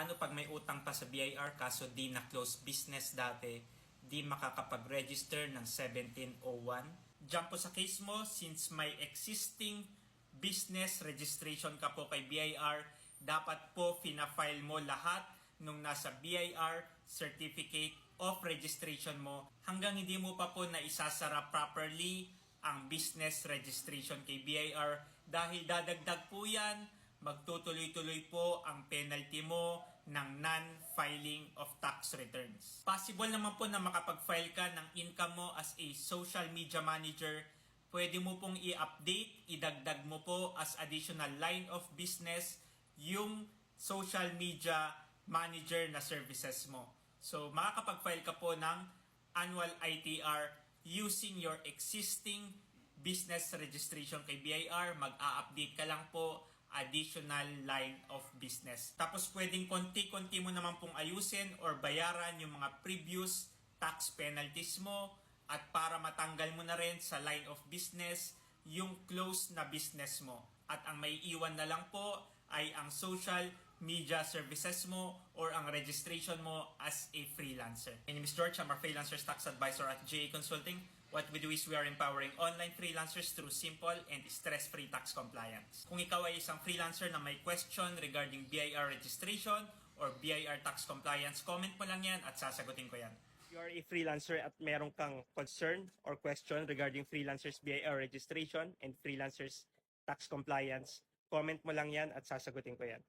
Paano pag may utang ka sa BIR kaso di na-close business dati, di makakapag-register ng 1701? Diyan po sa case mo, since may existing business registration ka po kay BIR, dapat po fina-file mo lahat nung nasa BIR Certificate of Registration mo hanggang hindi mo pa po na isasara properly ang business registration kay BIR dahil dadagdag po yan, magtutuloy-tuloy po ang penalty mo ng non-filing of tax returns. Possible naman po na makapag-file ka ng income mo as a social media manager. Pwede mo pong i-update, idagdag mo po as additional line of business yung social media manager na services mo. So makakapag-file ka po ng annual ITR using your existing business registration kay BIR. Mag-a-update ka lang po additional line of business. Tapos pwedeng konti-konti mo naman pong ayusin or bayaran yung mga previous tax penalties mo at para matanggal mo na rin sa line of business yung closed na business mo. At ang may iwan na lang po ay ang social media services mo or ang registration mo as a freelancer. My name is George. I'm a freelancer's tax advisor at GA Consulting. What we do is we are empowering online freelancers through simple and stress-free tax compliance. Kung ikaw ay isang freelancer na may question regarding BIR registration or BIR tax compliance, comment mo lang yan at sasagutin ko yan. If you are a freelancer at meron kang concern or question regarding freelancers BIR registration and freelancers tax compliance, comment mo lang yan at sasagutin ko yan.